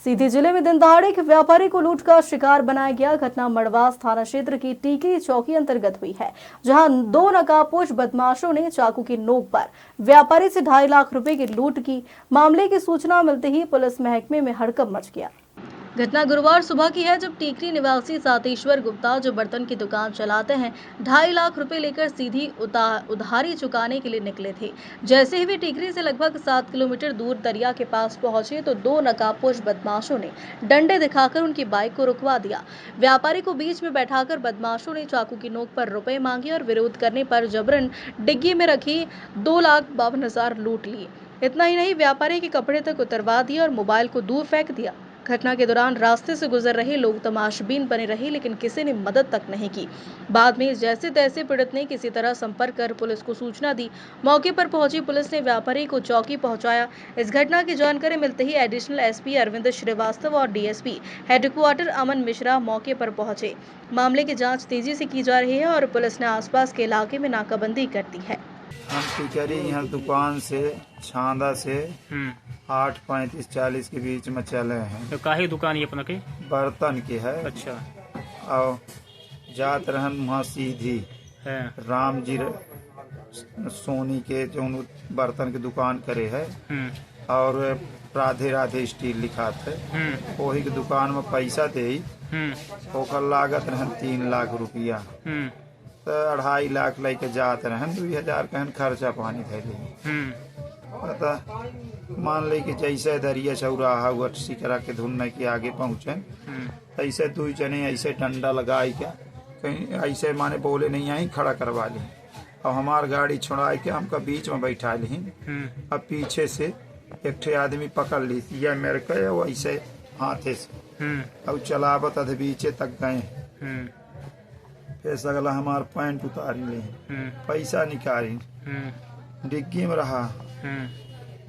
सीधी जिले में दिन दहाड़े एक व्यापारी को लूट का शिकार बनाया गया। घटना मड़वास थाना क्षेत्र की टीकरी चौकी अंतर्गत हुई है, जहां 2 नकाबपोश बदमाशों ने चाकू की नोक पर व्यापारी से 2.5 लाख रुपए की लूट की। मामले की सूचना मिलते ही पुलिस महकमे में हड़कंप मच गया। घटना गुरुवार सुबह की है, जब टीकरी निवासी सातेश्वर गुप्ता, जो बर्तन की दुकान चलाते हैं, 2.5 लाख रुपए लेकर सीधी उधारी चुकाने के लिए निकले थे। जैसे ही वे टीकरी से लगभग 7 किलोमीटर दूर दरिया के पास पहुंचे तो 2 नकाबपोश बदमाशों ने डंडे दिखाकर उनकी बाइक को रुकवा दिया। व्यापारी को बीच में बैठाकर बदमाशों ने चाकू की नोक पर रुपए मांगे और विरोध करने पर जबरन डिग्गी में रखी 2,52,000 लूट लिए। इतना ही नहीं, व्यापारी के कपड़े तक उतरवा दिए और मोबाइल को दूर फेंक दिया। घटना के दौरान रास्ते से गुजर रहे लोग तमाशबीन बने रहे, लेकिन किसी ने मदद तक नहीं की। बाद में जैसे तैसे पीड़ित ने किसी तरह संपर्क कर पुलिस को सूचना दी। मौके पर पहुंची पुलिस ने व्यापारी को चौकी पहुंचाया। इस घटना की जानकारी मिलते ही एडिशनल एसपी अरविंद श्रीवास्तव और डीएसपी हेडक्वार्टर अमन मिश्रा मौके पर पहुंचे। मामले की जांच तेजी से की जा रही है और पुलिस ने आसपास के इलाके में नाकाबंदी कर दी है। हम टिकरी यहाँ दुकान से छांदा से 8:35-40 के बीच में चले हैं। तो काहे दुकान ये अपना के? बर्तन की है। अच्छा। और जात रहन वहाँ सीधी है राम जी सोनी के जो बर्तन की दुकान करे है और राधे राधे स्टील लिखा थे। वही की दुकान में पैसा दे ओकर लागत रहन 3 लाख रुपया। तो 2.5 लाख लेके जात रहन, 2,000 कहन खर्चा पानी थे। पता मान ली कि जैसे दरिया चौराहा हुआ सिकरा के धुन के आगे पहुँचे, ऐसे 2 जने ऐसे डंडा लगाई के कहीं ऐसे माने बोले नहीं आई खड़ा करवा ली और हमार गाड़ी छुड़ा के हमका बीच में बैठा ली। अब पीछे से एक आदमी पकड़ ली या मेरे को ऐसे हाथे से अब चलावत अध बीचे तक गए। फिर सगला हमार पैंट उतारी ले, पैसा निकाली, डिग्गी में रहा,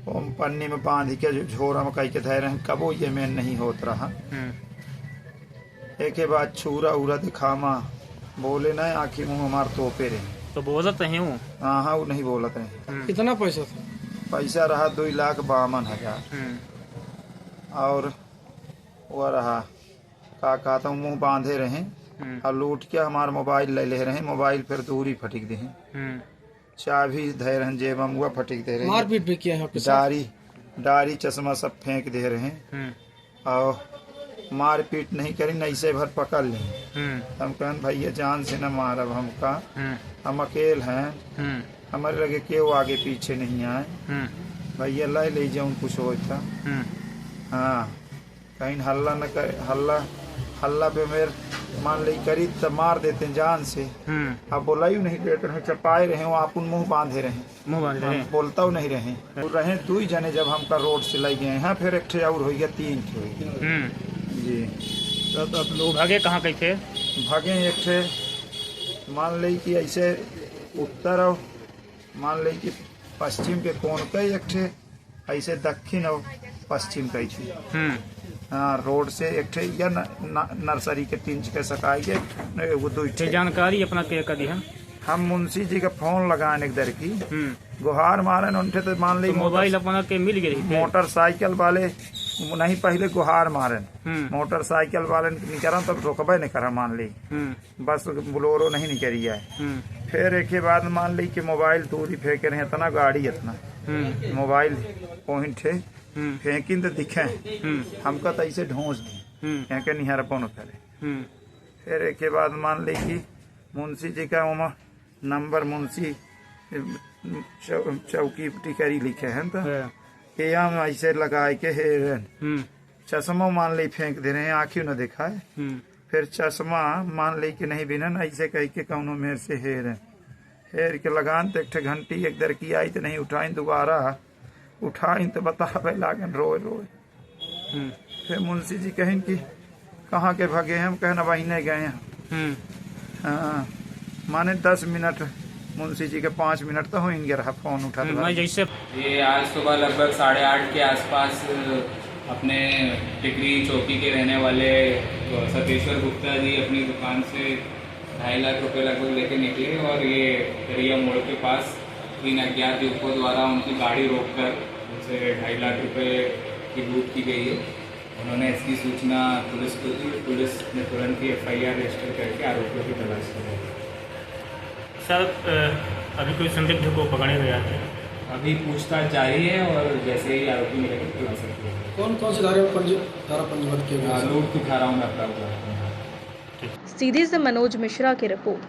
पन्नी में बांध के झोरा में कई के धैर्य कबो ये में नहीं होत रहा। एक बाद छूरा उरा दिखामा बोले नहीं, आखिर मुँह हमार तोपे रहे। तो बोलत है वो? हाँ वो नहीं बोलत रहे। कितना पैसा था? पैसा रहा 2,52,000 और वो रहा का कहता हूँ मुँह बांधे रहे और लूट के हमार मोबाइल ले रहे। मोबाइल फिर दूरी फटिक दे, चाबी धे रहे जेब मुआ फटिक दे रहे। मारपीट भी किया है? डारी चश्मा सब फेंक दे रहे और मारपीट नहीं करी, नहीं से भर पकड़ ली। हम कहन भैया जान से न मारब हमका, हम अकेल हैं, हमारे लगे केव आगे पीछे नहीं आए, भैया ले जाऊँ कुछ होता। हाँ कहीं हल्ला न कर, हल्ला पे मेरे मान ली करी तो मार देते जान से। अब बोला ही नहीं देते रहे, चपाए रहे हो आप मुँह बांधे रहे, बोलता नहीं रहे 2 जने जब हमका रोड से ले गए हैं। फिर एक और हो गया 3 हो गया जी। तो लोग भागे कहाँ कहीं थे? भागे एक मान ली कि ऐसे उत्तर और मान ली कि पश्चिम के कोण का एक ऐसे दक्षिण और पश्चिम कई थी। हाँ रोड से एक या नर्सरी के 3 के सकाई के वो 2 जानकारी अपना के कदी हम मुंशी जी का फोन लगाने एक दर की गुहार मारन उनके तो मान ली मोबाइल अपना के मिल गई। मोटरसाइकिल वाले नहीं पहले गुहार मारन, मोटरसाइकिल वाले निकल तब रोकबे नहीं करा मान ली, बस बोलोरो नहीं निकली है। फिर एक बाद मान ली कि मोबाइल दूरी फेंके रहे, इतना गाड़ी इतना मोबाइल पॉइंट थे फेंकिन तो दिखे हमका तो ऐसे ढोंस दी फेंके निहार पौन करे। फिर एक बाद मान ली कि मुंशी जी का वहाँ नंबर मुंशी चौकी टिकरी लिखे हैं तो हम ऐसे लगाए के हेरन चश्मा मान ली फेंक दे रहे हैं, आँखियों न दिखाए। फिर चश्मा मान ली कि नहीं बिना ऐसे कह के कौनो मेरे से हेर के लगान तो एक घंटी एक दर की आई तो नहीं उठाई, दोबारा उठाई तो बतावे लागन रोए। फिर मुंशी जी कहें कि कहाँ के भागे हम कहना वही नहीं गए हैं। हाँ माने 10 मिनट मुंशी जी के 5 मिनट तो होंगे रहा फोन उठा। जैसे ये आज सुबह लगभग 8:30 के आसपास अपने टिकरी चौकी के रहने वाले सतेश्वर गुप्ता जी अपनी दुकान से 2.5 लाख रुपए लगभग लेके निकले और ये दरिया मोड़ के पास 3 अज्ञात युवकों द्वारा उनकी गाड़ी रोककर उनसे 2.5 लाख रुपए की लूट की गई है। उन्होंने इसकी सूचना पुलिस को दी। पुलिस ने तुरंत ही FIR रजिस्टर करके आरोपियों की तलाश की। सर अभी कोई संदिग्ध को पकड़े गया है? अभी पूछताछ जारी है और जैसे ही आरोपी मिलेंगे खुलासा किया जाएगा। कौन कौन से धारा पंजीबद्ध किए गए हैं? लूट 18 में अपराध हुआ है। सीधी से मनोज मिश्रा की रिपोर्ट।